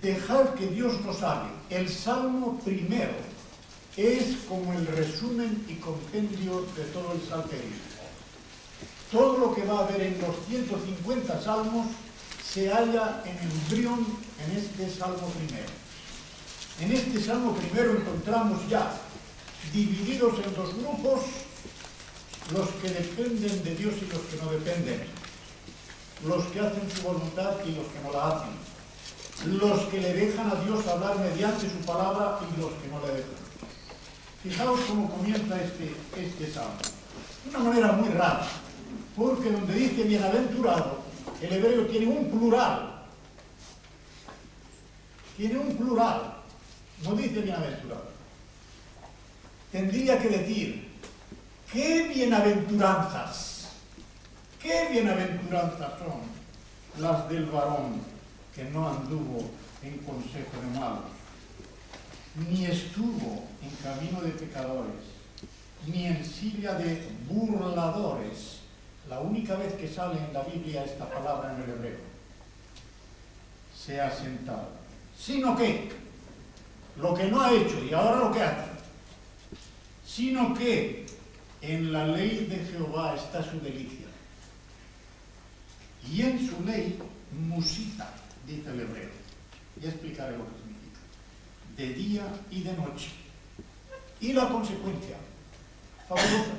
Dejar que Dios nos hable. El Salmo primero es como el resumen y compendio de todo el salterismo. Todo lo que va a haber en los 150 salmos se halla en el embrión en este Salmo primero. En este Salmo primero encontramos ya divididos en dos grupos los que dependen de Dios y los que no dependen, los que hacen su voluntad y los que no la hacen, los que le dejan a Dios hablar mediante su palabra y los que no le dejan. Fijaos cómo comienza este Salmo. De una manera muy rara, porque donde dice bienaventurado, el hebreo tiene un plural. Tiene un plural. No dice bienaventurado. Tendría que decir, ¿qué bienaventuranzas? ¿Qué bienaventuranzas son las del varón que no anduvo en consejo de malos, ni estuvo en camino de pecadores, ni en silla de burladores? La única vez que sale en la Biblia esta palabra en el hebreo. Se ha sentado. Sino que, lo que no ha hecho y ahora lo que hace, sino que en la ley de Jehová está su delicia. Y en su ley musita, dice el hebreo. Ya explicaré lo que significa. De día y de noche. Y la consecuencia, fabulosa,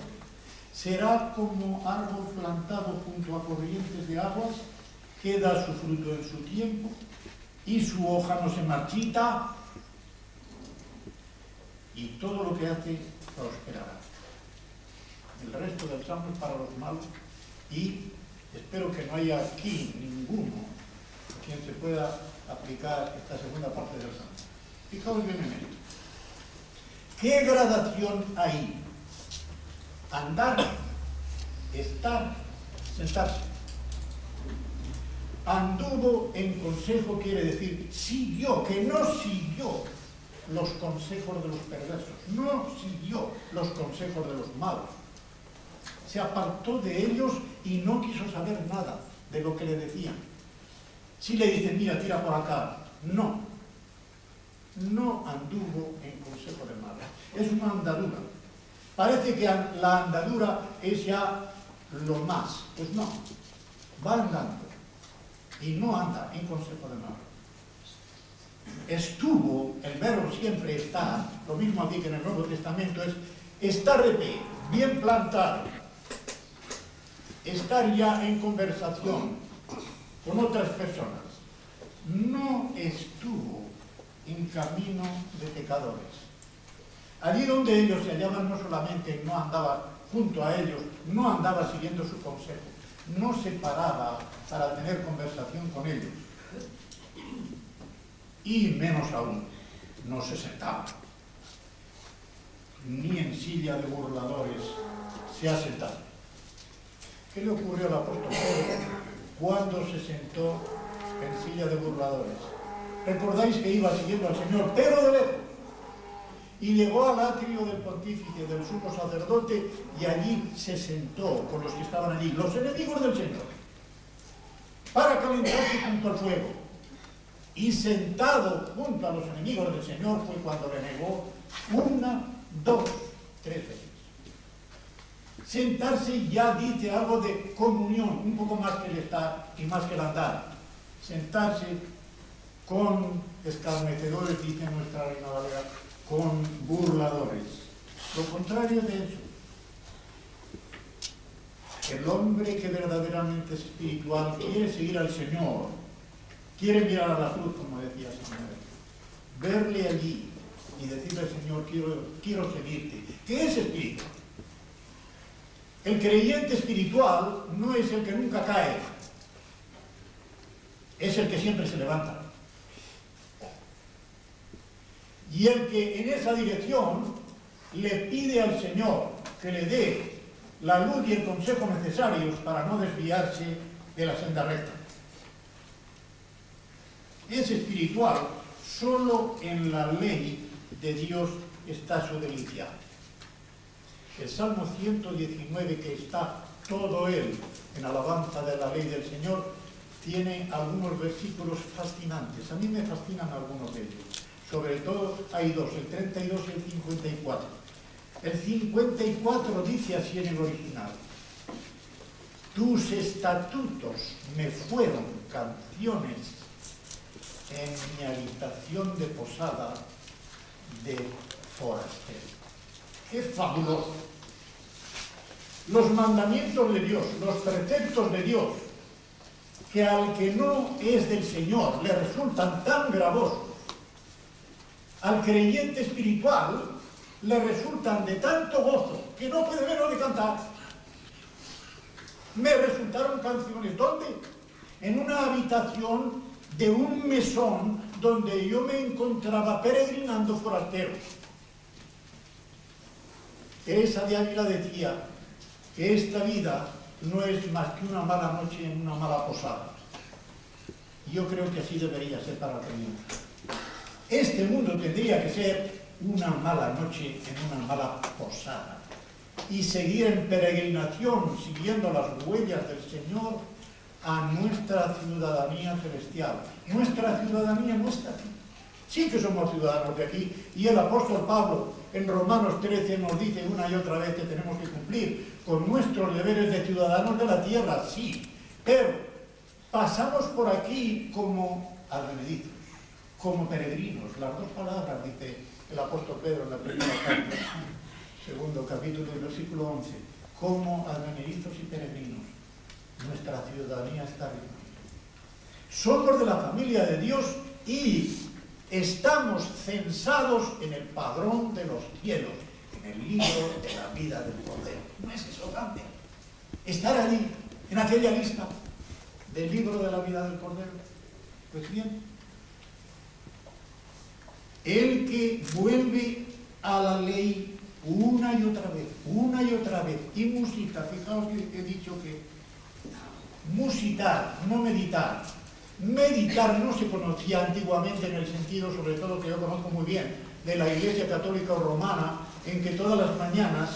será como árbol plantado junto a corrientes de aguas, que da su fruto en su tiempo, y su hoja no se marchita, y todo lo que hace prosperará. El resto del salmo es para los malos, y espero que no haya aquí ninguno a quien se pueda aplicar esta segunda parte del salmo. Fijaos bien en esto. ¿Qué gradación hay? Andar, estar, sentarse. Anduvo en consejo quiere decir siguió, que no siguió los consejos de los perversos, no siguió los consejos de los malos. Se apartó de ellos y no quiso saber nada de lo que le decían. Si le dicen, mira, tira por acá, no anduvo en consejo de malos. Es una andadura. Parece que la andadura es ya lo más. Pues no, va andando y no anda en consejo de malos. Estuvo, el verbo siempre está, lo mismo aquí que en el Nuevo Testamento, es estar de pie, bien plantado, estar ya en conversación con otras personas. No estuvo en camino de pecadores. Allí donde ellos se hallaban, no solamente no andaba junto a ellos, no andaba siguiendo su consejo, no se paraba para tener conversación con ellos. Y menos aún, no se sentaba. Ni en silla de burladores se ha sentado. ¿Qué le ocurrió al apóstol Pedro cuando se sentó en silla de burladores? Recordáis que iba siguiendo al Señor, pero de lejos. Y llegó al atrio del pontífice, del sumo sacerdote, y allí se sentó con los que estaban allí, los enemigos del Señor, para calentarse junto al fuego. Y sentado junto a los enemigos del Señor fue cuando le negó 1, 2, 3 veces. Sentarse ya dice algo de comunión, un poco más que el estar y más que el andar. Sentarse con escarnecedores, dice nuestra Reina Valera, con burladores. Lo contrario de eso. El hombre que verdaderamente es espiritual quiere seguir al Señor, quiere mirar a la cruz, como decía Samuel, verle allí y decirle al Señor, quiero seguirte. ¿Qué es espiritual? El creyente espiritual no es el que nunca cae, es el que siempre se levanta. Y el que en esa dirección le pide al Señor que le dé la luz y el consejo necesarios para no desviarse de la senda recta. Es espiritual, solo en la ley de Dios está su delicia. El Salmo 119, que está todo él en alabanza de la ley del Señor, tiene algunos versículos fascinantes. A mí me fascinan algunos de ellos. Sobre todo hay dos, el 32 y el 54. El 54 dice así en el original: tus estatutos me fueron canciones en mi habitación de posada de forastero. ¡Qué fabuloso! Los mandamientos de Dios, los preceptos de Dios, que al que no es del Señor le resultan tan gravosos, al creyente espiritual le resultan de tanto gozo que no puede menos de cantar. Me resultaron canciones. ¿Dónde? En una habitación de un mesón donde yo me encontraba peregrinando forastero. Teresa de Ávila decía que esta vida no es más que una mala noche en una mala posada. Y yo creo que así debería ser para el creyente. Este mundo tendría que ser una mala noche en una mala posada y seguir en peregrinación, siguiendo las huellas del Señor a nuestra ciudadanía celestial. Nuestra ciudadanía no está aquí. Sí que somos ciudadanos de aquí, y el apóstol Pablo en Romanos 13 nos dice una y otra vez que tenemos que cumplir con nuestros deberes de ciudadanos de la tierra, sí, pero pasamos por aquí como advenedizos, como peregrinos. Las dos palabras dice el apóstol Pedro en la primera carta, segundo capítulo, versículo 11, como advenedizos y peregrinos. Nuestra ciudadanía está arriba. Somos de la familia de Dios y estamos censados en el padrón de los cielos, en el libro de la vida del Cordero. ¿No es eso grande? Estar allí, en aquella lista del libro de la vida del Cordero. Pues bien, el que vuelve a la ley una y otra vez, y música, fijaos que he dicho que musitar, no meditar. Meditar no se conocía antiguamente en el sentido, sobre todo que yo conozco muy bien, de la Iglesia Católica Romana, en que todas las mañanas,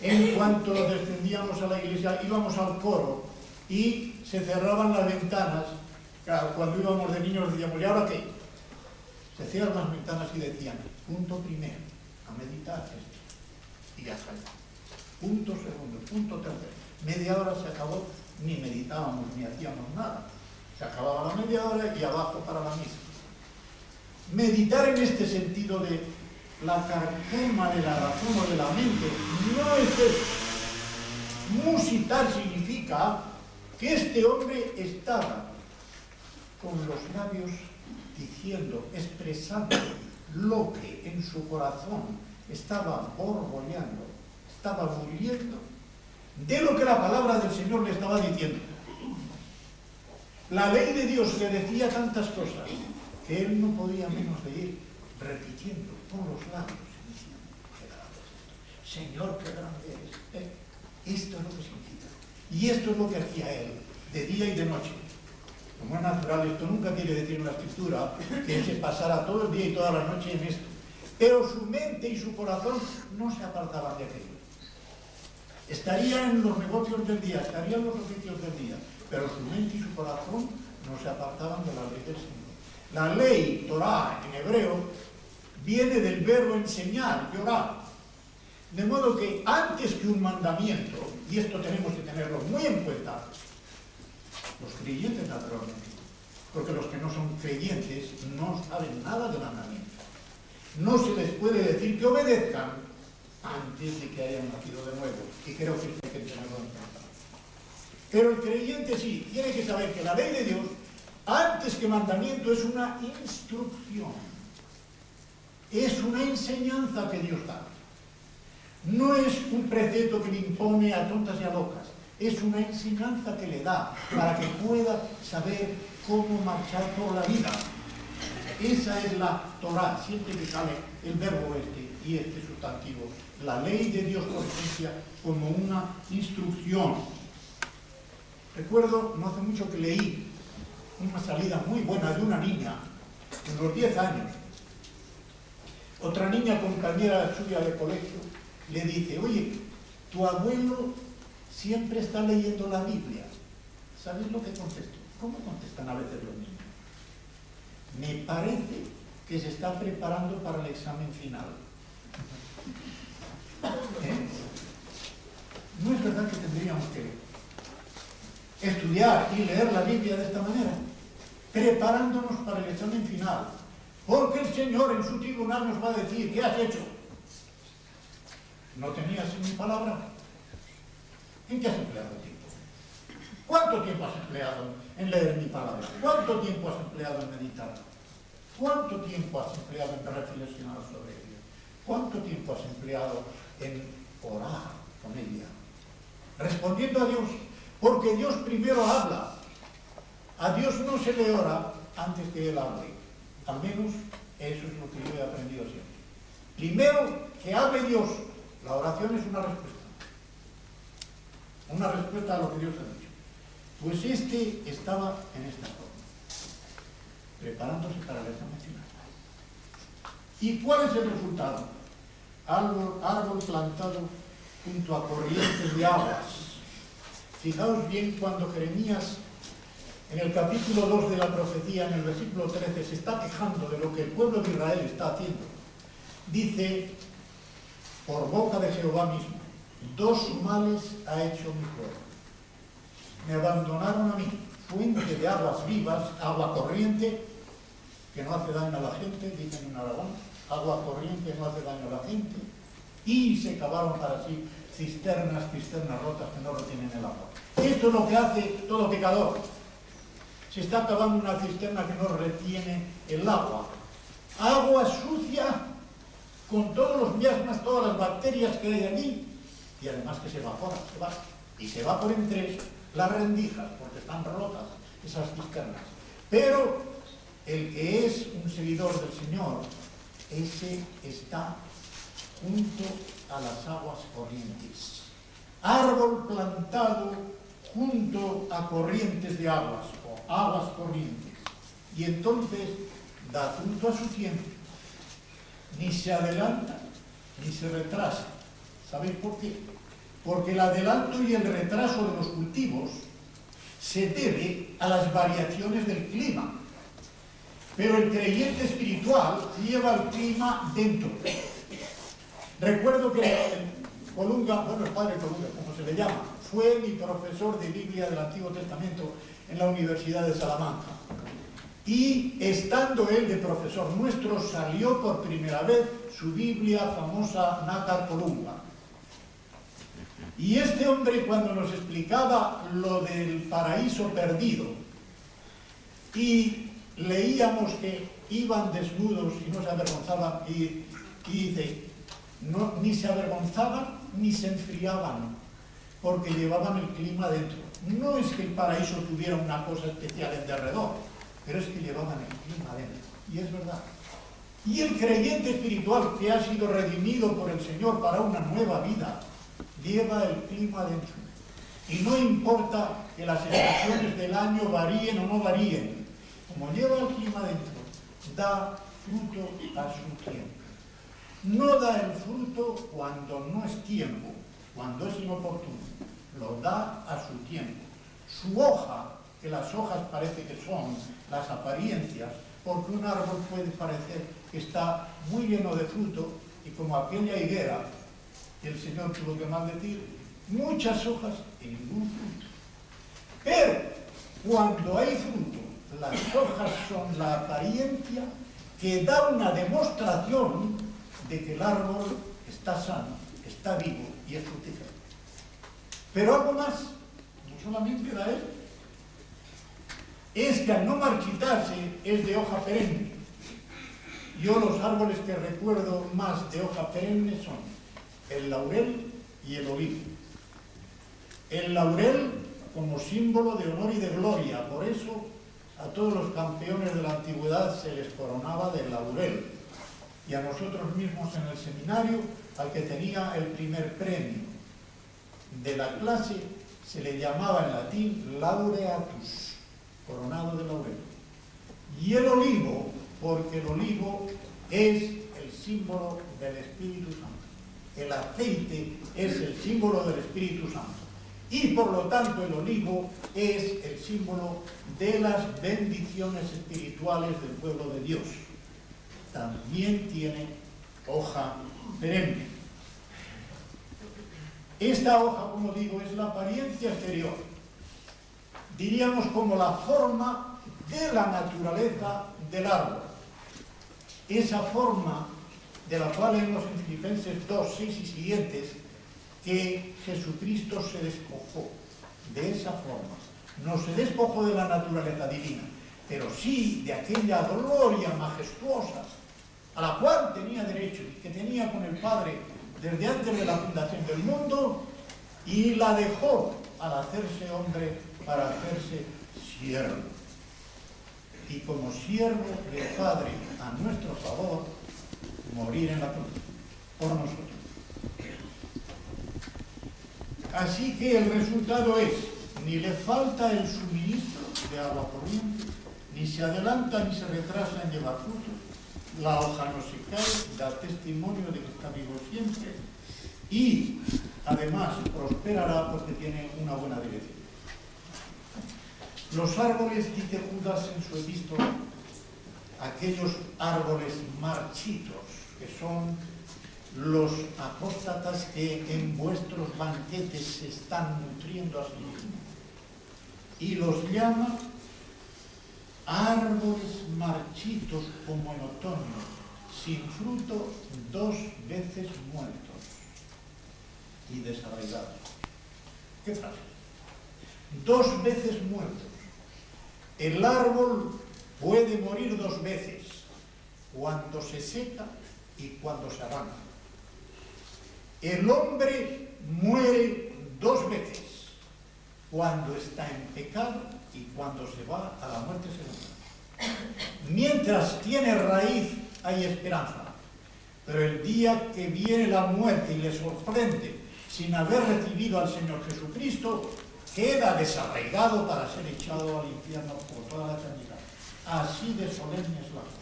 en cuanto descendíamos a la iglesia, íbamos al coro y se cerraban las ventanas. Claro, cuando íbamos de niños decíamos, ¿y ahora qué? Se cierran las ventanas y decían, punto primero, a meditar esto. Y ya está. Punto segundo, punto tercero. Media hora se acabó, ni meditábamos, ni hacíamos nada. Se acababa la media hora y abajo para la misa. Meditar en este sentido de la carcoma de la razón o de la mente no es eso. Musitar significa que este hombre estaba con los labios diciendo, expresando lo que en su corazón estaba borbollando, estaba muriendo de lo que la palabra del Señor le estaba diciendo. La ley de Dios le decía tantas cosas que él no podía menos de ir repitiendo con los labios y diciendo, qué grande es esto, Señor, qué grande eres. Esto es lo que significa. Y esto es lo que hacía él, de día y de noche. Como es natural, esto nunca quiere decir en la Escritura que se pasara todo el día y toda la noche en esto. Pero su mente y su corazón no se apartaban de aquello. Estaría en los negocios del día, estaría en los oficios del día, pero su mente y su corazón no se apartaban de la ley del Señor. La ley, Torah, en hebreo, viene del verbo enseñar, yorar. De modo que antes que un mandamiento, y esto tenemos que tenerlo muy en cuenta, los creyentes naturalmente, porque los que no son creyentes no saben nada de mandamientos. No se les puede decir que obedezcan antes de que hayan nacido de nuevo, y creo que esto hay que tenerlo en cuenta. Pero el creyente sí, tiene que saber que la ley de Dios, antes que mandamiento, es una instrucción. Es una enseñanza que Dios da. No es un precepto que le impone a tontas y a locas. Es una enseñanza que le da para que pueda saber cómo marchar por la vida. Esa es la Torah, siempre que sale el verbo este y este sustantivo. La ley de Dios por esencia como una instrucción. Recuerdo, no hace mucho que leí una salida muy buena de una niña, en los 10 años. Otra niña, compañera suya de colegio, le dice, oye, tu abuelo siempre está leyendo la Biblia. ¿Sabes lo que contestó? ¿Cómo contestan a veces los niños? Me parece que se está preparando para el examen final. ¿No es verdad que tendríamos que estudiar y leer la Biblia de esta manera? Preparándonos para el examen final. Porque el Señor en su tribunal nos va a decir, ¿qué has hecho? ¿No tenías mi palabra? ¿En qué has empleado el tiempo? ¿Cuánto tiempo has empleado en leer mi palabra? ¿Cuánto tiempo has empleado en meditar? ¿Cuánto tiempo has empleado en reflexionar sobre ella? ¿Cuánto tiempo has empleado en orar con ella? Respondiendo a Dios, porque Dios primero habla. A Dios no se le ora antes que Él hable. Al menos eso es lo que yo he aprendido siempre. Primero que hable Dios. La oración es una respuesta. Una respuesta a lo que Dios ha dicho. Pues este estaba en esta forma, preparándose para el examen final. ¿Y cuál es el resultado? Árbol plantado junto a corrientes de aguas. Fijaos bien cuando Jeremías, en el capítulo 2 de la profecía, en el versículo 13, se está quejando de lo que el pueblo de Israel está haciendo. Dice, por boca de Jehová mismo, 2 males ha hecho mi pueblo. Me abandonaron a mí, fuente de aguas vivas, agua corriente, que no hace daño a la gente, dicen en Aragón, agua corriente no hace daño a la gente, y se cavaron para sí cisternas rotas que no retienen el agua. Esto es lo que hace todo pecador. Se está cavando una cisterna que no retiene el agua. Agua sucia, con todos los miasmas, todas las bacterias que hay allí, y además que se evapora, se va, y se va por entre las rendijas, porque están rotas esas cisternas. Pero el que es un seguidor del Señor, ese está junto a las aguas corrientes. Árbol plantado junto a corrientes de aguas, o aguas corrientes. Y entonces da fruto a su tiempo. Ni se adelanta, ni se retrasa. ¿Sabéis por qué? Porque el adelanto y el retraso de los cultivos se debe a las variaciones del clima. Pero el creyente espiritual lleva el clima dentro. Recuerdo que Colunga, bueno, el padre Colunga, como se le llama, fue mi profesor de Biblia del Antiguo Testamento en la Universidad de Salamanca. Y estando él de profesor nuestro, salió por primera vez su Biblia famosa Nácar Colunga. Y este hombre, cuando nos explicaba lo del paraíso perdido, y leíamos que iban desnudos y no se avergonzaban, y dice, no, ni se avergonzaban ni se enfriaban, porque llevaban el clima dentro. No es que el paraíso tuviera una cosa especial en derredor, pero es que llevaban el clima dentro. Y es verdad. Y el creyente espiritual que ha sido redimido por el Señor para una nueva vida, lleva el clima dentro. Y no importa que las estaciones del año varíen o no varíen, como lleva el clima dentro, da fruto a su tiempo. No da el fruto cuando no es tiempo, cuando es inoportuno. Lo da a su tiempo. Su hoja, que las hojas parece que son las apariencias, porque un árbol puede parecer que está muy lleno de fruto, y como aquella higuera, el Señor tuvo que maldecir, muchas hojas y ningún fruto. Pero cuando hay fruto, las hojas son la apariencia que da una demostración de que el árbol está sano, está vivo y es fructífero. Pero algo más, no solamente da él, es que al no marchitarse es de hoja perenne. Yo los árboles que recuerdo más de hoja perenne son el laurel y el olivo. El laurel como símbolo de honor y de gloria, por eso a todos los campeones de la antigüedad se les coronaba de laurel. Y a nosotros mismos en el seminario, al que tenía el primer premio de la clase, se le llamaba en latín laureatus, coronado de laurel. Y el olivo, porque el olivo es el símbolo del Espíritu Santo. El aceite es el símbolo del Espíritu Santo. Y por lo tanto el olivo es el símbolo de las bendiciones espirituales del pueblo de Dios. También tiene hoja perenne. Esta hoja, como digo, es la apariencia exterior. Diríamos como la forma de la naturaleza del árbol. Esa forma de la cual leemos en Filipenses 2, 6 y siguientes, que Jesucristo se despojó de esa forma. No se despojó de la naturaleza divina, pero sí de aquella gloria majestuosa a la cual tenía derecho y que tenía con el Padre desde antes de la fundación del mundo, y la dejó al hacerse hombre para hacerse siervo. Y como siervo del Padre a nuestro favor, morir en la cruz por nosotros. Así que el resultado es, ni le falta el suministro de agua corriente, ni se adelanta ni se retrasa en llevar fruto. La hoja no se cae, da testimonio de que está vivo siempre, y además prosperará porque tiene una buena dirección. Los árboles, dice Judas en su epístola, aquellos árboles marchitos, que son los apóstatas que en vuestros banquetes se están nutriendo a sí mismos, y los llama árboles marchitos como en otoño, sin fruto, 2 veces muertos y desarraigados. ¿Qué frase? 2 veces muertos. El árbol puede morir 2 veces, cuando se seca y cuando se arranca. El hombre muere 2 veces, cuando está en pecado y cuando se va a la muerte segunda. Mientras tiene raíz hay esperanza, pero el día que viene la muerte y le sorprende sin haber recibido al Señor Jesucristo, queda desarraigado para ser echado al infierno por toda la eternidad. Así de solemne es la cosa.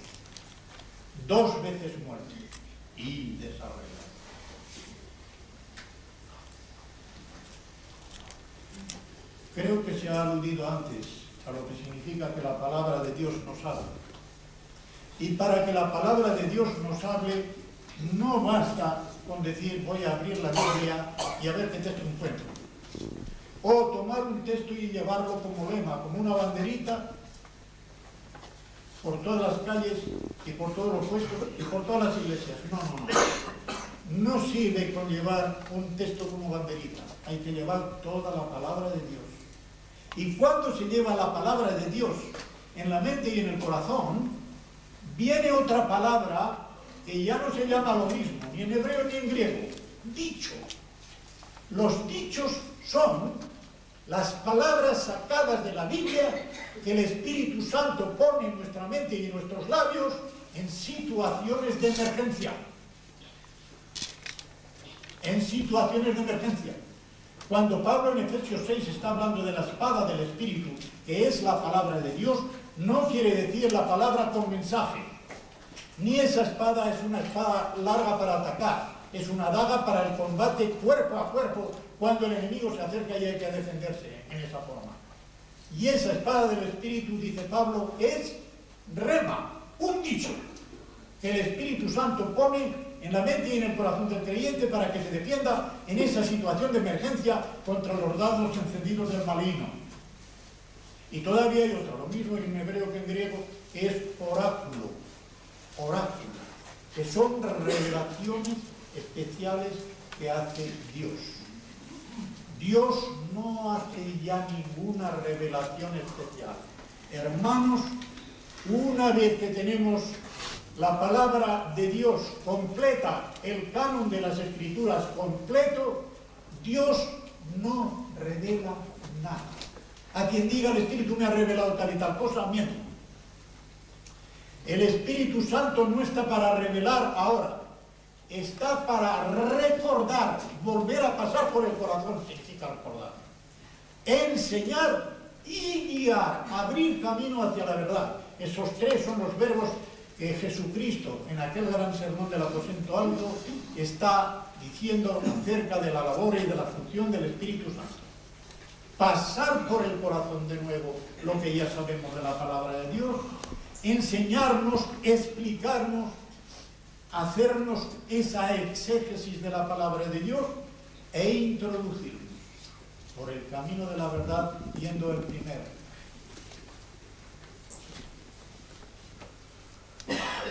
2 veces muerte y desarraigado. Creo que se ha aludido antes a lo que significa que la palabra de Dios nos habla. Y para que la palabra de Dios nos hable, no basta con decir voy a abrir la Biblia y a ver qué texto encuentro. O tomar un texto y llevarlo como lema, como una banderita, por todas las calles y por todos los puestos y por todas las iglesias. No. No sirve con llevar un texto como banderita. Hay que llevar toda la palabra de Dios. Y cuando se lleva la palabra de Dios en la mente y en el corazón, viene otra palabra que ya no se llama lo mismo, ni en hebreo ni en griego. Dicho. Los dichos son las palabras sacadas de la Biblia que el Espíritu Santo pone en nuestra mente y en nuestros labios en situaciones de emergencia. En situaciones de emergencia. Cuando Pablo en Efesios 6 está hablando de la espada del Espíritu, que es la palabra de Dios, no quiere decir la palabra con mensaje. Ni esa espada es una espada larga para atacar, es una daga para el combate cuerpo a cuerpo cuando el enemigo se acerca y hay que defenderse en esa forma. Y esa espada del Espíritu, dice Pablo, es rema, un dicho que el Espíritu Santo pone en la mente y en el corazón del creyente para que se defienda en esa situación de emergencia contra los dardos encendidos del maligno. Y todavía hay otra, lo mismo en hebreo que en griego, que es oráculo, que son revelaciones especiales que hace Dios. Dios no hace ya ninguna revelación especial. Hermanos, una vez que tenemos la palabra de Dios completa, el canon de las Escrituras completo, Dios no revela nada. A quien diga el Espíritu me ha revelado tal y tal cosa, miente. El Espíritu Santo no está para revelar ahora, está para recordar, volver a pasar por el corazón, significa recordar, enseñar y guiar, abrir camino hacia la verdad. Esos 3 son los verbos que Jesucristo, en aquel gran sermón del aposento alto, está diciendo acerca de la labor y de la función del Espíritu Santo. pasar por el corazón de nuevo lo que ya sabemos de la palabra de Dios, enseñarnos, explicarnos, hacernos esa exégesis de la palabra de Dios e introducirnos por el camino de la verdad, yendo el primero.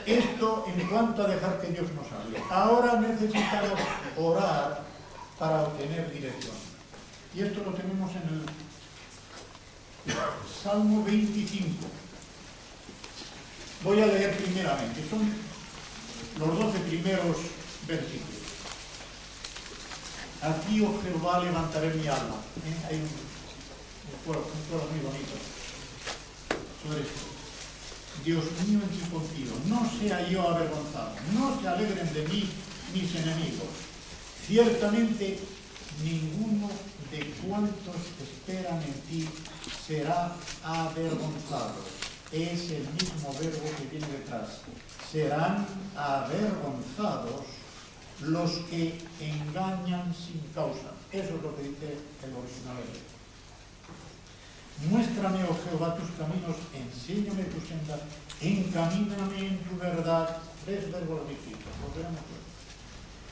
Esto en cuanto a dejar que Dios nos hable. Ahora necesitamos orar para obtener dirección. Y esto lo tenemos en el Salmo 25. Voy a leer primeramente. Son los 12 primeros versículos. Aquí, oh Jehová, levantaré mi alma. Hay un coro muy bonito sobre esto. Dios mío, en ti confío, no sea yo avergonzado, no se alegren de mí mis enemigos. Ciertamente, ninguno de cuantos esperan en ti será avergonzado. Es el mismo verbo que viene detrás. Serán avergonzados los que engañan sin causa. Eso es lo que dice el original hebreo. Muéstrame, oh Jehová, tus caminos, enséñame tus sendas, encamíname en tu verdad. Tres verbos distintos, lo veremos luego.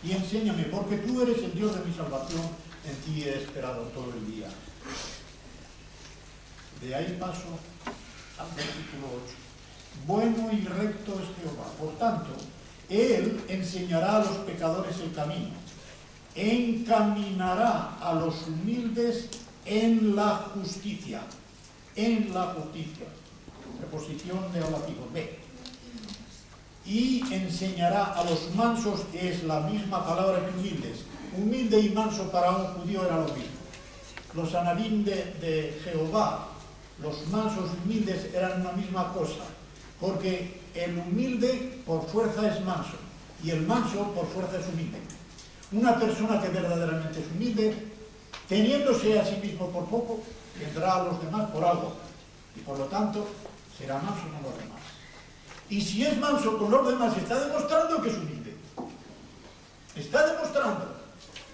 Y enséñame, porque tú eres el Dios de mi salvación, en ti he esperado todo el día. De ahí paso al versículo 8. Bueno y recto es Jehová, por tanto, Él enseñará a los pecadores el camino, encaminará a los humildes en la justicia. En la justicia. Preposición de ablativos. B. Y enseñará a los mansos, que es la misma palabra que humildes. Humilde y manso para un judío era lo mismo. Los anabim de Jehová, los mansos y humildes eran una misma cosa. Porque el humilde por fuerza es manso y el manso por fuerza es humilde. Una persona que verdaderamente es humilde, teniéndose a sí mismo por poco, tendrá a los demás por algo, y por lo tanto será manso con los demás. Y si es manso con los demás, está demostrando que es humilde. Está demostrando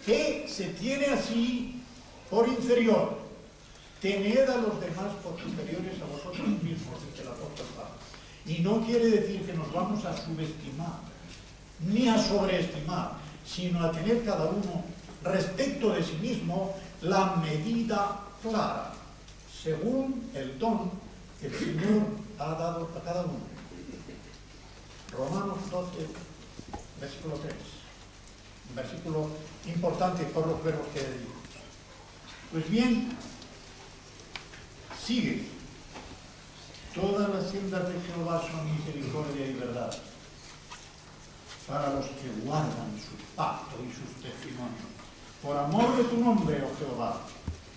que se tiene así por inferior. Tened a los demás por superiores a vosotros mismos, dice el apóstol Pablo. Y no quiere decir que nos vamos a subestimar, ni a sobreestimar, sino a tener cada uno respecto de sí mismo la medida clara, según el don que el Señor ha dado a cada uno. Romanos 12, versículo 3. Un versículo importante por los verbos que he dicho. Pues bien, sigue. Todas las sendas de Jehová son misericordia y verdad para los que guardan su pacto y sus testimonios. Por amor de tu nombre, oh Jehová,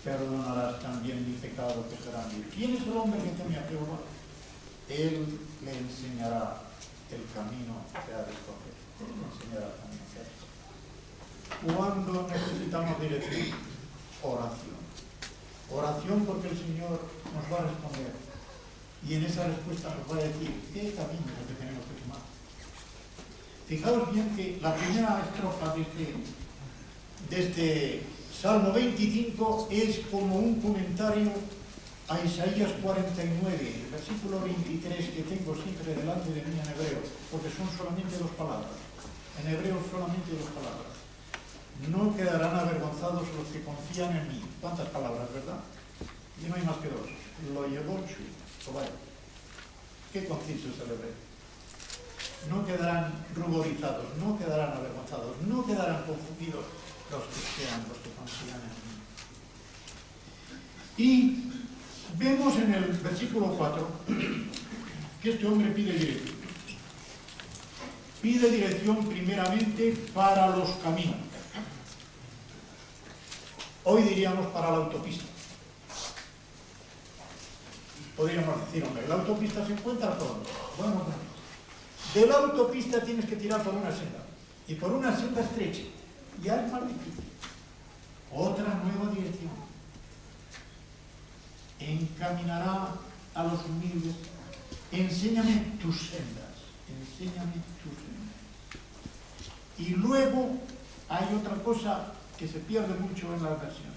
perdonarás también mi pecado que será mío. ¿Quién es el hombre que teme a Jehová? Él le enseñará el camino que ha de escoger. Él le enseñará el camino que ha de escoger. ¿Cuándo necesitamos dirección? Oración. Oración porque el Señor nos va a responder. Y en esa respuesta nos va a decir qué camino es el que tenemos que tomar. Fijaos bien que la primera estrofa de este Salmo 25 es como un comentario a Isaías 49, el versículo 23 que tengo siempre delante de mí en hebreo, porque son solamente dos palabras. En hebreo solamente dos palabras. No quedarán avergonzados los que confían en mí. ¿Cuántas palabras, verdad? Y no hay más que dos. Lo llevó Shu. Qué conciso es el hebreo. No quedarán ruborizados, no quedarán avergonzados, no quedarán confundidos los que confían en mí. Y vemos en el versículo 4 que este hombre pide dirección. Pide dirección primeramente para los caminos. Hoy diríamos para la autopista. Podríamos decir, hombre, la autopista se encuentra por donde. Bueno, de la autopista tienes que tirar por una senda. Y por una senda estrecha. Ya es más difícil. Otra nueva dirección. Encaminará a los humildes. Enséñame tus sendas. Enséñame tus sendas. Y luego hay otra cosa que se pierde mucho en las versiones.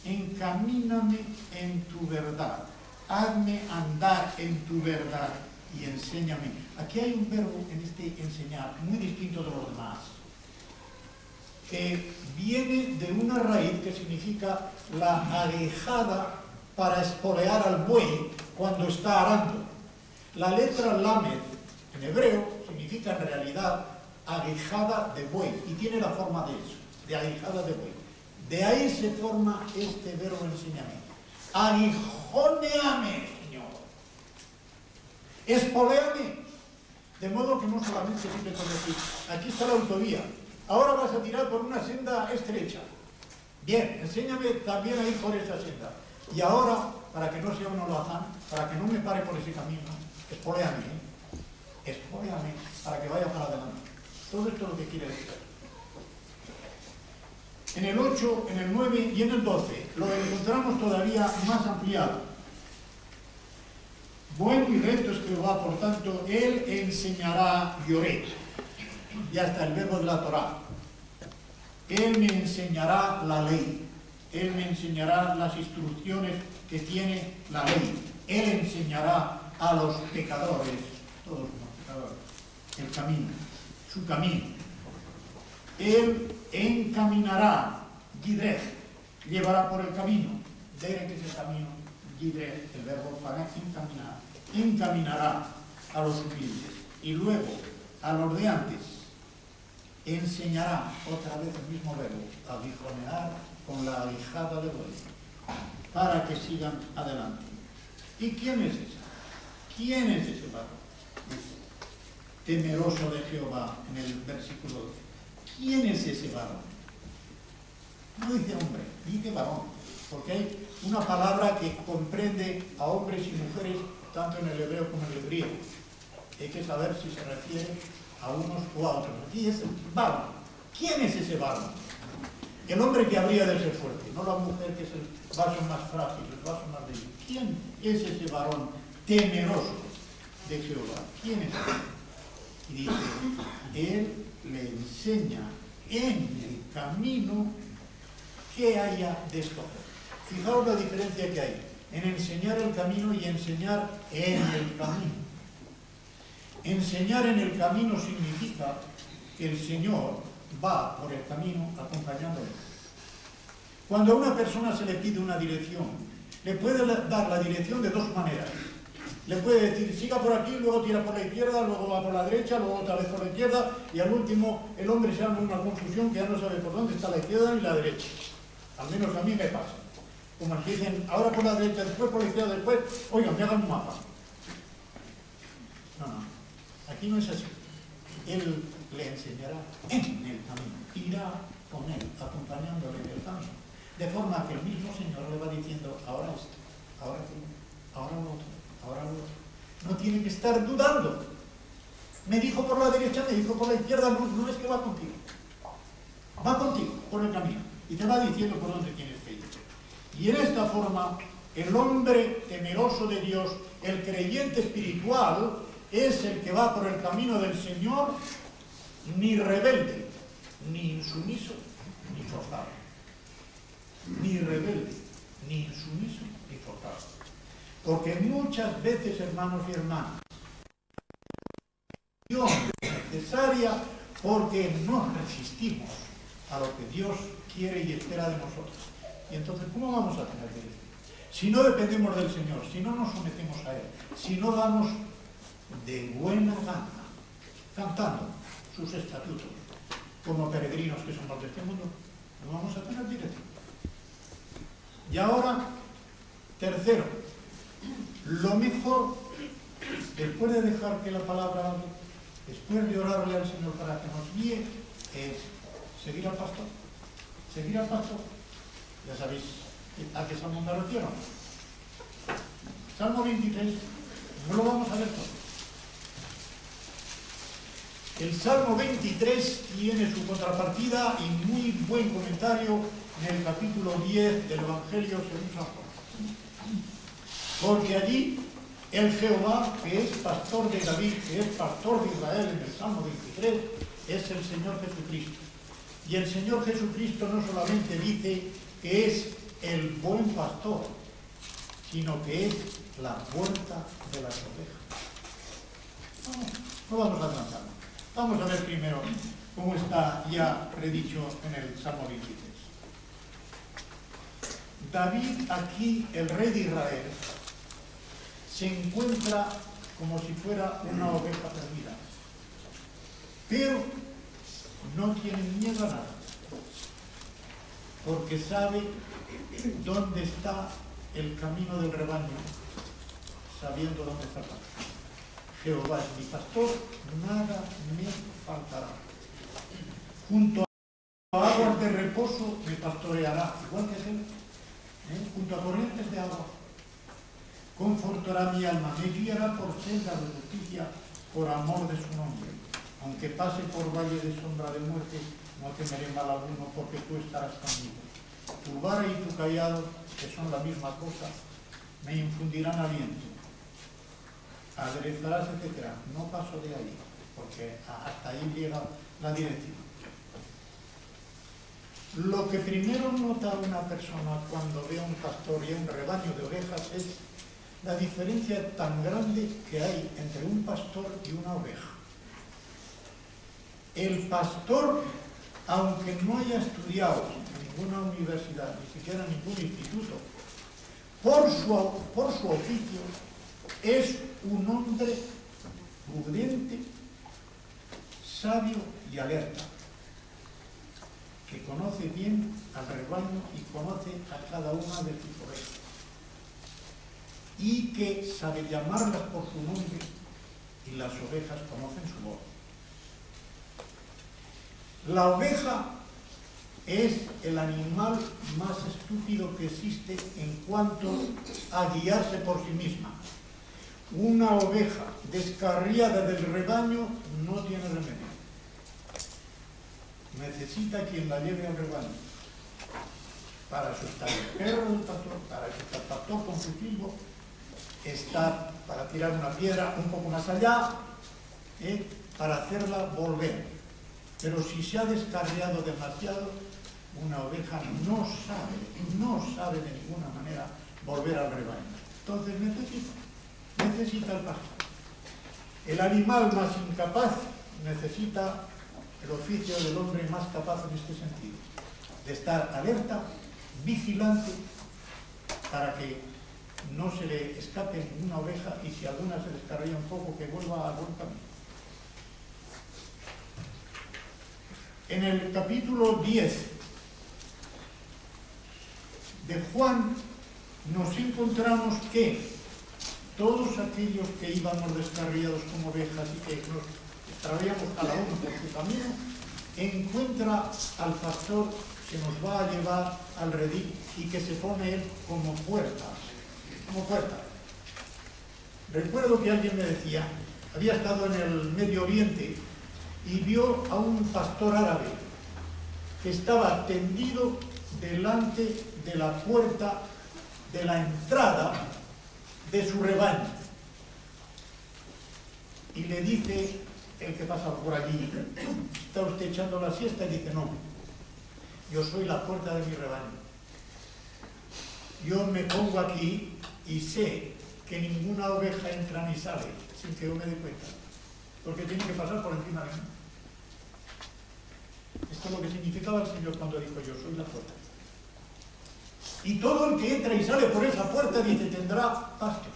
encamíname en tu verdad, hazme andar en tu verdad y enséñame. Aquí hay un verbo en este enseñar muy distinto de los demás, que viene de una raíz que significa la aguijada para espolear al buey cuando está arando. La letra lamed en hebreo significa en realidad aguijada de buey y tiene la forma de eso, de aguijada de buey. De ahí se forma este verbo enséñame. Aguijóneame, Señor. Espoléame. De modo que no solamente sirve con decir, aquí está la autovía, ahora vas a tirar por una senda estrecha. Bien, enséñame también a ir por esa senda. Y ahora, para que no sea un holgazán, para que no me pare por ese camino, espoléame, espoléame para que vaya para adelante. Todo esto es lo que quiere decir. En el 8, en el 9 y en el 12 lo encontramos todavía más ampliado. Bueno y recto es Jehová, por tanto, Él enseñará Yoret. Y hasta el verbo de la Torá. Él me enseñará la ley. Él me enseñará las instrucciones que tiene la ley. Él enseñará a los pecadores, todos los pecadores, el camino, su camino. Él encaminará, Gidrech, llevará por el camino. Derech es el camino, Gidrech, el verbo para encaminar. Encaminará a los humildes. Y luego, a los de antes, enseñará, otra vez el mismo verbo, aguijonear con la aguijada de buey, para que sigan adelante. ¿Y quién es ese? ¿Quién es ese varón? Temeroso de Jehová, en el versículo 12. ¿Quién es ese varón? No dice hombre, dice varón, porque hay una palabra que comprende a hombres y mujeres tanto en el hebreo como en el griego. Hay que saber si se refiere a unos o a otros. Aquí es varón. ¿Quién es ese varón? El hombre que habría de ser fuerte, no la mujer que es el vaso más frágil, el vaso más débil. ¿Quién es ese varón temeroso de Jehová? ¿Quién es él? Y dice, él le enseña en el camino que haya de escoger. Fijaos la diferencia que hay en enseñar el camino y enseñar en el camino. Enseñar en el camino significa que el Señor va por el camino acompañándole. Cuando a una persona se le pide una dirección, le puede dar la dirección de dos maneras. Le puede decir, siga por aquí, luego tira por la izquierda, luego va por la derecha, luego otra vez por la izquierda, y al último el hombre se arma una confusión que ya no sabe por dónde está la izquierda ni la derecha. Al menos a mí me pasa. Como que dicen, ahora por la derecha, después por la izquierda, después, oigan, me hagan un mapa. No, no, aquí no es así. Él le enseñará en el camino, irá con él, acompañándole en el camino. De forma que el mismo Señor le va diciendo, ahora esto, ahora aquello, ahora lo otro, ahora lo otro. No tiene que estar dudando. Me dijo por la derecha, me dijo por la izquierda, no es que va contigo. Va contigo por el camino y te va diciendo por dónde tienes que ir. Y en esta forma, el hombre temeroso de Dios, el creyente espiritual, es el que va por el camino del Señor, ni rebelde, ni insumiso, ni forzado. Ni rebelde, ni insumiso, ni forzado. Porque muchas veces, hermanos y hermanas, es necesaria porque nos resistimos a lo que Dios quiere y espera de nosotros. Y entonces, ¿cómo vamos a tener dirección? Si no dependemos del Señor, si no nos sometemos a Él, si no damos de buena gana, cantando sus estatutos, como peregrinos que somos de este mundo, no vamos a tener dirección. Y ahora, tercero, lo mejor, después de dejar que la palabra hable, después de orarle al Señor para que nos guíe, es seguir al pastor. Seguir al pastor. Ya sabéis a qué salmo me refiero. Salmo 23, no lo vamos a ver todo. El Salmo 23 tiene su contrapartida y muy buen comentario en el capítulo 10 del Evangelio según San Juan. Porque allí el Jehová, que es pastor de David, que es pastor de Israel en el Salmo 23, es el Señor Jesucristo. Y el Señor Jesucristo no solamente dice que es el buen pastor, sino que es la puerta de las ovejas. No vamos a adelantarnos. Vamos a ver primero cómo está ya predicho en el Salmo 23. David, aquí, el rey de Israel, se encuentra como si fuera una oveja perdida, pero no tiene miedo a nada, porque sabe dónde está el camino del rebaño, sabiendo dónde está el pastor. Jehová es mi pastor, nada me faltará. Junto a aguas de reposo me pastoreará, igual que él, junto a corrientes de agua. Confortará mi alma, me guiará por sendas de justicia, por amor de su nombre. Aunque pase por valle de sombra de muerte, no temeré mal alguno, porque tú estarás conmigo. Tu vara y tu cayado, que son la misma cosa, me infundirán aliento. Aderezarás, etc. No paso de ahí, porque hasta ahí llega la directiva. Lo que primero nota una persona cuando ve a un pastor y a un rebaño de ovejas es la diferencia tan grande que hay entre un pastor y una oveja. El pastor, aunque no haya estudiado en ninguna universidad, ni siquiera en ningún instituto, por su oficio, es un hombre prudente, sabio y alerta, que conoce bien al rebaño y conoce a cada una de sus ovejas, y que sabe llamarlas por su nombre, y las ovejas conocen su voz. La oveja es el animal más estúpido que existe en cuanto a guiarse por sí misma. Una oveja descarriada del rebaño no tiene remedio. Necesita quien la lleve al rebaño. Para eso está el perro del pastor, para eso está el pastor con su silbo, está para tirar una piedra un poco más allá, para hacerla volver. Pero si se ha descarriado demasiado, una oveja no sabe de ninguna manera volver al rebaño. Entonces necesita el pastor. El animal más incapaz necesita el oficio del hombre más capaz en este sentido, de estar alerta, vigilante, para que no se le escape ninguna oveja y si alguna se descarría un poco, que vuelva al buen camino. En el capítulo 10 de Juan nos encontramos que todos aquellos que íbamos descarriados como ovejas y que nos extravíamos cada uno por su camino, encuentra al pastor que nos va a llevar al redil y que se pone él como puerta. Recuerdo que alguien me decía, había estado en el Medio Oriente y vio a un pastor árabe que estaba tendido delante de la puerta de la entrada de su rebaño. Y le dice el que pasa por allí, ¿está usted echando la siesta? Y dice, no, yo soy la puerta de mi rebaño. Yo me pongo aquí y sé que ninguna oveja entra ni sale sin que yo me dé cuenta, porque tiene que pasar por encima de mí. Esto es lo que significaba el Señor cuando dijo, yo soy la puerta. Y todo el que entra y sale por esa puerta, dice, tendrá pastos.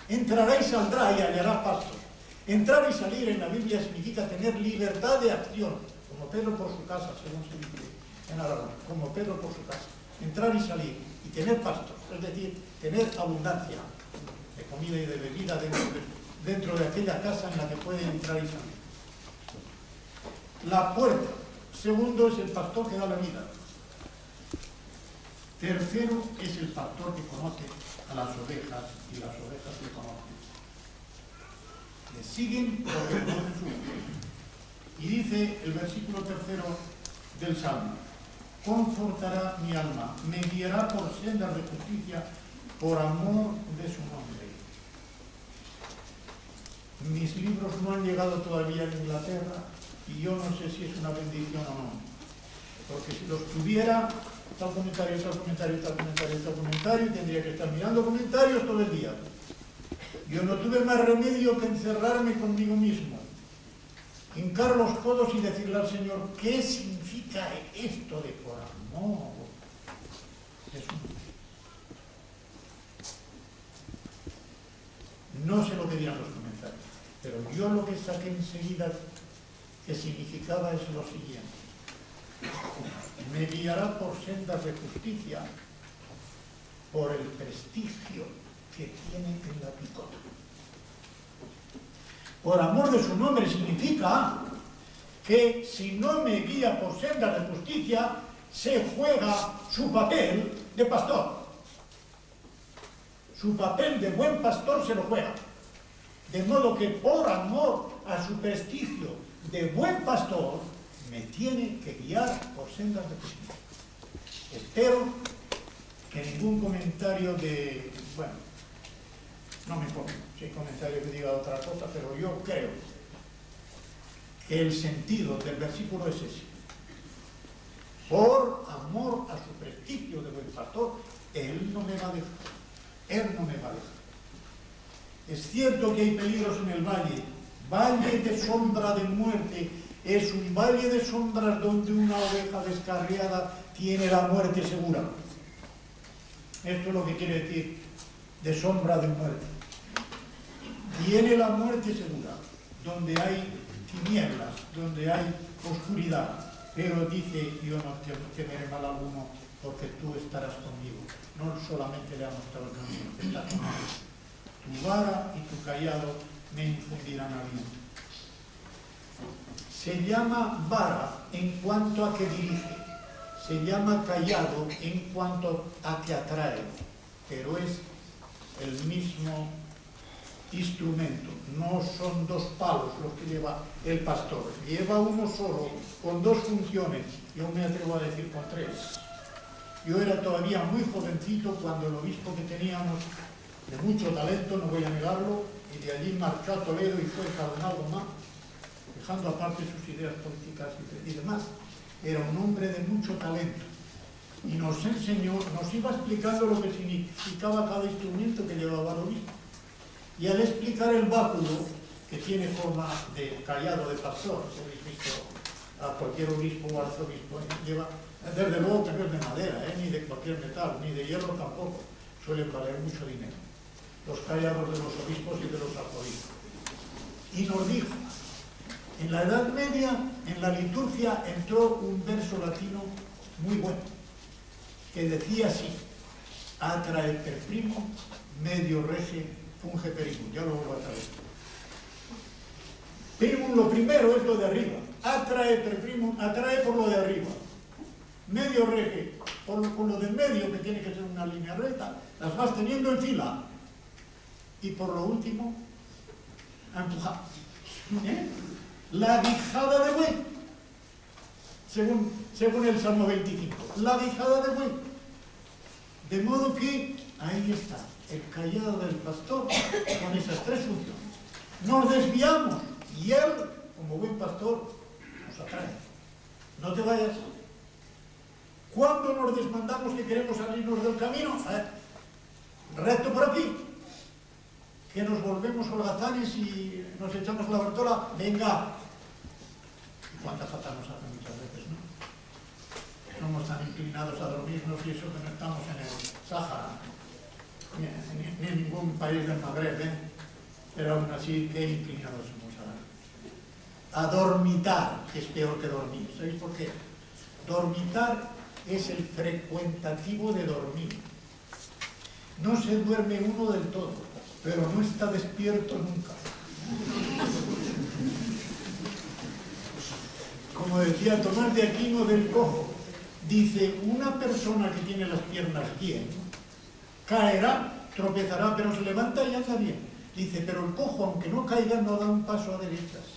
Entrará y saldrá y hallará pastos. Entrar y salir en la Biblia significa tener libertad de acción, como Pedro por su casa, según se dice en Aragón, como Pedro por su casa. Entrar y salir y tener pastos, es decir, tener abundancia de comida y de bebida dentro de aquella casa en la que puede entrar y salir. La puerta. Segundo es el pastor que da la vida. Tercero es el pastor que conoce a las ovejas y las ovejas le conocen. Le siguen porque conocen su voz. Y dice el versículo 3 del Salmo, confortará mi alma, me guiará por sendas de justicia, por amor de su nombre. Mis libros no han llegado todavía a Inglaterra y yo no sé si es una bendición o no, porque si los tuviera tal comentario, tal comentario, tal comentario, tal comentario, y tendría que estar mirando comentarios todo el día. Yo no tuve más remedio que encerrarme conmigo mismo, hincar los codos y decirle al Señor, ¿qué significa esto de por amor? Eso no sé lo que dirán los comentarios, pero yo lo que saqué enseguida que significaba es lo siguiente: me guiará por sendas de justicia por el prestigio que tiene en la picota. Por amor de su nombre significa que si no me guía por sendas de justicia, se juega su papel de pastor. Su papel de buen pastor se lo juega. De modo que por amor a su prestigio de buen pastor, me tiene que guiar por sendas de justicia. Espero que ningún comentario de... bueno, no me importa si hay comentario que diga otra cosa, pero yo creo que el sentido del versículo es ese. Por amor a su prestigio de buen pastor, Él no me va a dejar. Él no me va a dejar. Es cierto que hay peligros en el valle. Valle de sombra de muerte. Es un valle de sombras donde una oveja descarriada tiene la muerte segura. Esto es lo que quiere decir de sombra de muerte. Tiene la muerte segura, donde hay tinieblas, donde hay oscuridad. Pero dice, yo no temeré mal alguno, porque tú estarás conmigo. No solamente le ha mostrado el camino, está conmigo. Tu vara y tu callado me infundirán aliento. Se llama vara en cuanto a que dirige, se llama callado en cuanto a que atrae, pero es el mismo instrumento. No son dos palos los que lleva el pastor, lleva uno solo, con dos funciones. Yo me atrevo a decir con tres. Yo era todavía muy jovencito cuando el obispo que teníamos, de mucho talento, no voy a negarlo, y de allí marchó a Toledo y fue cardenal Román, dejando aparte sus ideas políticas y demás. Era un hombre de mucho talento y nos enseñó, nos iba explicando lo que significaba cada instrumento que llevaba el obispo. Y al explicar el báculo, que tiene forma de callado de pastor, si habéis visto a cualquier obispo o arzobispo, lleva, desde luego que no es de madera, ni de cualquier metal, ni de hierro tampoco, suelen valer mucho dinero, los callados de los obispos y de los arzobispos. Y nos dijo, en la Edad Media, en la liturgia, entró un verso latino muy bueno, que decía así: atrae per primo, medio rege, funge perimum. Ya lo vuelvo a traer. Primum, lo primero, es lo de arriba. Atrae per primum, atrae por lo de arriba. Medio rege, por lo del medio, que tiene que ser una línea recta, las vas teniendo en fila. Y por lo último, a empujar. La guijada de buey, según el Salmo 25, la guijada de buey. De modo que ahí está, el callado del pastor con esas tres funciones. Nos desviamos y él, como buen pastor, nos atrae. No te vayas. Cuando nos desmandamos que queremos salirnos del camino, recto por aquí, que nos volvemos holgazanes y nos echamos la bartola, venga. ¿Cuánta falta nos hace muchas veces, no? Somos tan inclinados a dormirnos y eso que no estamos en el Sáhara, ni en ningún país del Magreb, pero aún así, qué inclinados somos a dormitar, que es peor que dormir. ¿Sabéis por qué? Dormitar es el frecuentativo de dormir. No se duerme uno del todo, pero no está despierto nunca. Como decía Tomás de Aquino del Cojo, dice, una persona que tiene las piernas bien, caerá, tropezará, pero se levanta y anda bien. Dice, pero el cojo, aunque no caiga, no da un paso a derechas.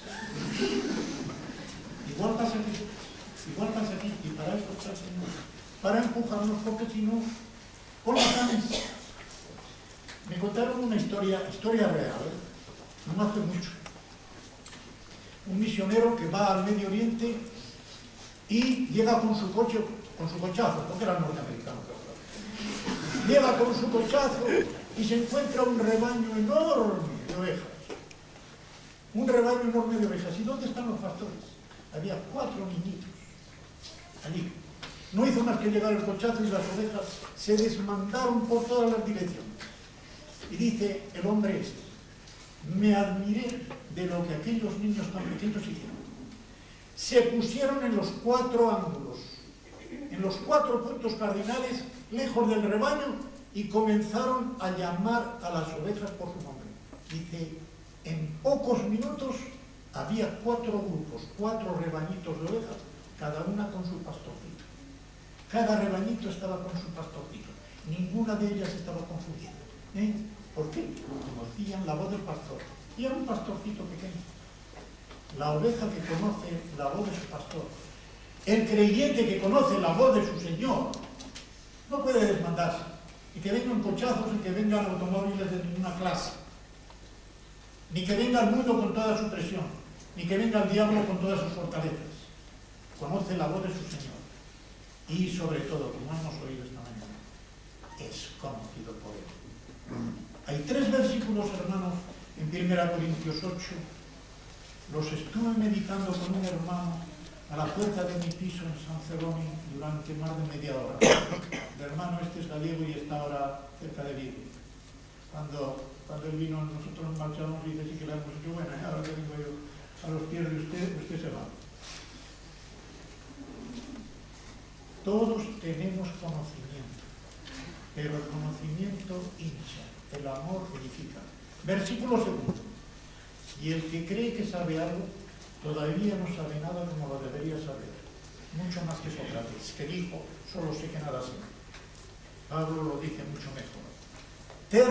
Igual pasa aquí, y para eso está el Señor, para empujarnos, porque si no, con las ganas. Me contaron una historia real, no hace mucho. Un misionero que va al Medio Oriente y llega con su coche con su cochazo, porque era norteamericano. Llega con su cochazo y se encuentra un rebaño enorme de ovejas. Un rebaño enorme de ovejas. ¿Y dónde están los pastores? Había 4 niñitos allí. No hizo más que llegar el cochazo y las ovejas se desmandaron por todas las direcciones. Y dice el hombre este: me admiré de lo que aquellos niños tan pequeños hicieron. Se pusieron en los 4 ángulos, en los 4 puntos cardinales, lejos del rebaño, y comenzaron a llamar a las ovejas por su nombre. Dice, en pocos minutos había 4 grupos, 4 rebañitos de ovejas, cada una con su pastorcito. Cada rebañito estaba con su pastorcito. Ninguna de ellas estaba confundida. ¿Por qué? Conocían la voz del pastor. Y era un pastorcito pequeño. La oveja que conoce la voz de su pastor, el creyente que conoce la voz de su Señor, no puede desmandarse. Y que vengan cochazos y que vengan automóviles de ninguna clase. Ni que venga el mundo con toda su presión. Ni que venga el diablo con todas sus fortalezas. Conoce la voz de su Señor. Y sobre todo, como hemos oído esta mañana, es conocido por Él. Hay 3 versículos, hermanos, en 1 Corintios 8. Los estuve meditando con un hermano a la puerta de mi piso en San Celoni durante más de media hora. El hermano este es gallego y está ahora cerca de Vigo. Cuando él vino, nosotros nos marchamos y dice, sí que le hemos dicho, bueno, ahora que vengo yo a los pies de usted se va. Todos tenemos conocimiento, pero el conocimiento hincha, el amor edifica. Versículo 2. Y el que cree que sabe algo, todavía no sabe nada como lo debería saber. Mucho más que Sócrates, que dijo, solo sé que nada sé. Pablo lo dice mucho mejor. 3,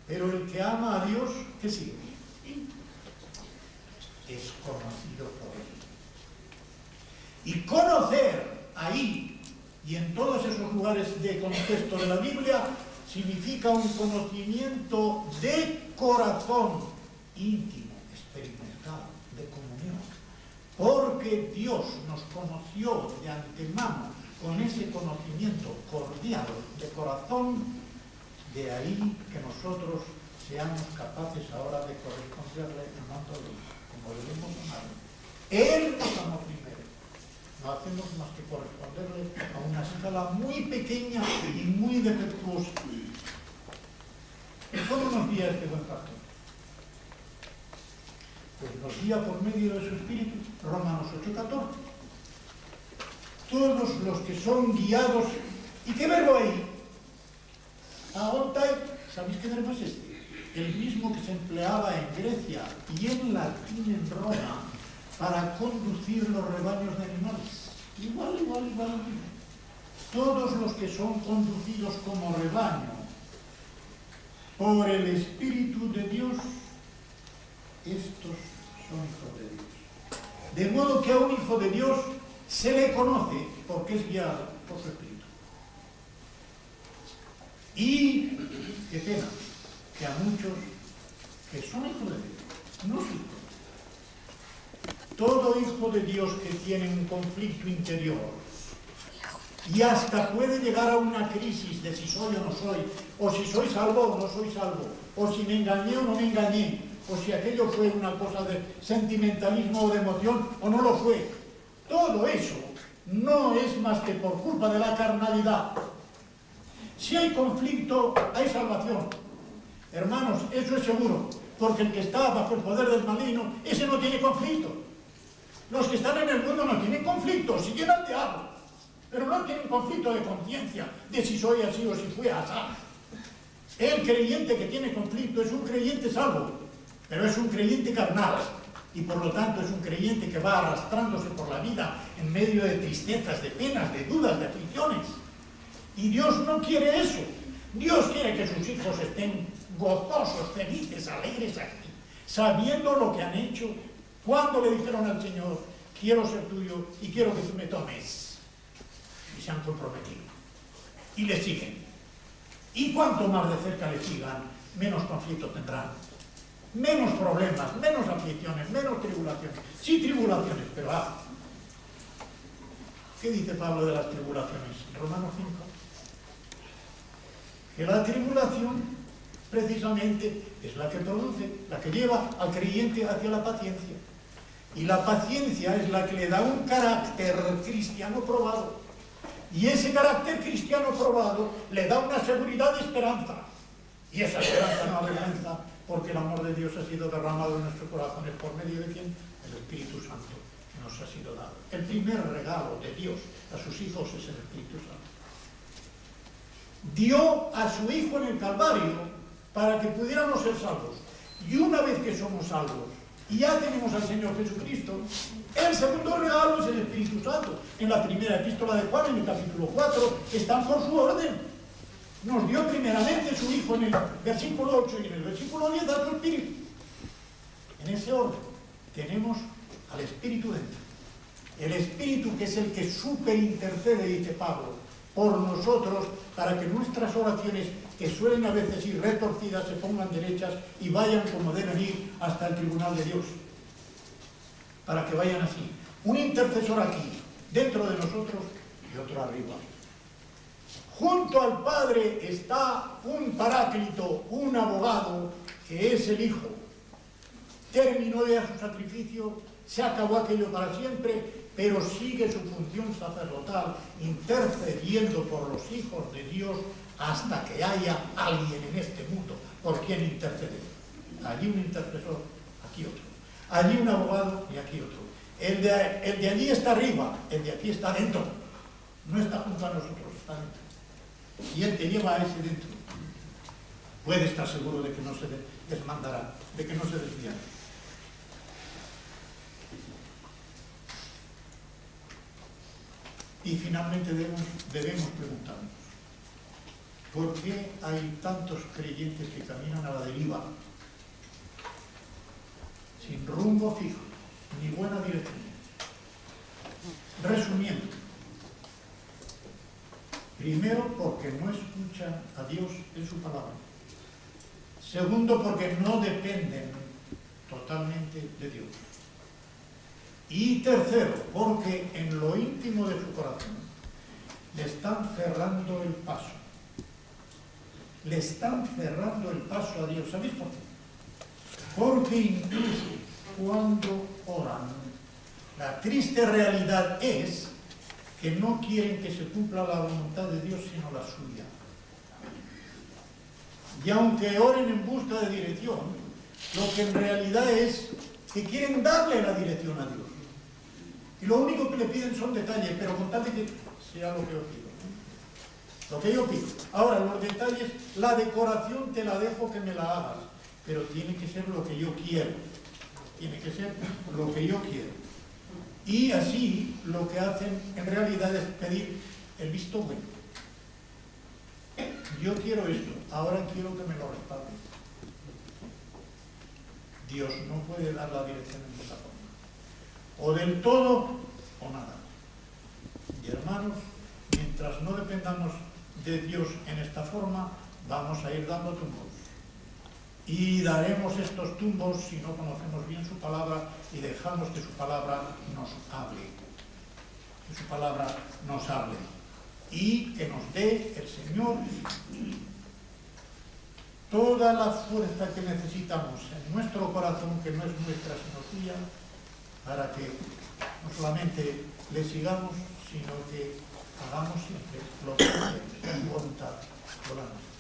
pero el que ama a Dios, ¿qué sigue? Es conocido por Él. Y conocer ahí y en todos esos lugares de contexto de la Biblia significa un conocimiento de corazón, íntimo, experimental, de comunión. Porque Dios nos conoció de antemano con ese conocimiento cordial de corazón, de ahí que nosotros seamos capaces ahora de corresponderle amándolo como debemos amarlo. Él nos amó primero. No hacemos más que corresponderle a una escala muy pequeña y muy defectuosa. ¿Cómo nos guía este buen pastor? Pues nos guía por medio de su Espíritu. Romanos 8:14. Todos los que son guiados. ¿Y qué verbo hay? Aontai, ¿sabéis qué verbo es este? El mismo que se empleaba en Grecia y en latín en Roma para conducir los rebaños de animales. Igual. Todos los que son conducidos como rebaño por el Espíritu de Dios, estos son hijos de Dios. De modo que a un hijo de Dios se le conoce porque es guiado por su Espíritu. Y, qué pena, que a muchos que son hijos de Dios, no son hijos. Todo hijo de Dios que tiene un conflicto interior y hasta puede llegar a una crisis de si soy o no soy, o si soy salvo o no soy salvo, o si me engañé o no me engañé, o si aquello fue una cosa de sentimentalismo o de emoción o no lo fue. Todo eso no es más que por culpa de la carnalidad. Si hay conflicto, hay salvación. Hermanos, eso es seguro, porque el que está bajo el poder del maligno, ese no tiene conflicto. Los que están en el mundo no tienen conflicto, siguen al diablo, pero no tienen conflicto de conciencia, de si soy así o si fui así. El creyente que tiene conflicto es un creyente salvo, pero es un creyente carnal, y por lo tanto es un creyente que va arrastrándose por la vida en medio de tristezas, de penas, de dudas, de aflicciones. Y Dios no quiere eso. Dios quiere que sus hijos estén gozosos, felices, alegres aquí, sabiendo lo que han hecho cuando le dijeron al Señor, quiero ser tuyo y quiero que tú me tomes. Y se han comprometido. Y le siguen. Y cuanto más de cerca le sigan, menos conflictos tendrán. Menos problemas, menos aflicciones, menos tribulaciones. Sí, tribulaciones, pero ¿Qué dice Pablo de las tribulaciones? Romanos 5. Que la tribulación precisamente es la que produce, la que lleva al creyente hacia la paciencia. Y la paciencia es la que le da un carácter cristiano probado. Y ese carácter cristiano probado le da una seguridad de esperanza. Y esa esperanza no avergüenza, porque el amor de Dios ha sido derramado en nuestros corazones por medio de ¿quién? El Espíritu Santo nos ha sido dado. El primer regalo de Dios a sus hijos es el Espíritu Santo. Dio a su Hijo en el Calvario para que pudiéramos ser salvos. Y una vez que somos salvos y ya tenemos al Señor Jesucristo, el segundo regalo es el Espíritu Santo. En la primera epístola de Juan, en el capítulo 4, están por su orden. Nos dio primeramente su Hijo en el versículo 8 y en el versículo 10 a su Espíritu. En ese orden tenemos al Espíritu dentro. El Espíritu que es el que superintercede, dice Pablo, por nosotros, para que nuestras oraciones, que suelen a veces ir retorcidas, se pongan derechas y vayan como deben ir hasta el tribunal de Dios. Para que vayan así. Un intercesor aquí, dentro de nosotros, y otro arriba. Junto al Padre está un paráclito, un abogado, que es el Hijo. Terminó ya su sacrificio, se acabó aquello para siempre, pero sigue su función sacerdotal, intercediendo por los hijos de Dios hasta que haya alguien en este mundo por quien interceder. Allí un intercesor, aquí otro. Allí un abogado y aquí otro. El de allí está arriba, el de aquí está dentro. No está junto a nosotros, está dentro. Y el que lleva a ese dentro puede estar seguro de que no se desmandará, de que no se desviará. Y finalmente debemos preguntarnos, ¿por qué hay tantos creyentes que caminan a la deriva, sin rumbo fijo, ni buena dirección? Resumiendo, primero, porque no escuchan a Dios en su palabra. Segundo, porque no dependen totalmente de Dios. Y tercero, porque en lo íntimo de su corazón le están cerrando el paso. Le están cerrando el paso a Dios. ¿Sabéis por qué? Porque incluso cuando oran, la triste realidad es que no quieren que se cumpla la voluntad de Dios, sino la suya. Y aunque oren en busca de dirección, lo que en realidad es que quieren darle la dirección a Dios. Y lo único que le piden son detalles, pero con tal de que sea lo que yo pido. Lo que yo pido. Ahora, los detalles, la decoración te la dejo que me la hagas, pero tiene que ser lo que yo quiero. Tiene que ser lo que yo quiero. Y así lo que hacen en realidad es pedir el visto bueno. Yo quiero esto, ahora quiero que me lo respalden. Dios no puede dar la dirección en esa forma. O del todo o nada. Y hermanos, mientras no dependamos de Dios en esta forma, vamos a ir dando tumbos. Y daremos estos tumbos si no conocemos bien su palabra y dejamos que su palabra nos hable. Que su palabra nos hable. Y que nos dé el Señor toda la fuerza que necesitamos en nuestro corazón, que no es nuestra sino suya, para que no solamente le sigamos, sino que hagamos siempre lo que es su voluntad por la nuestra.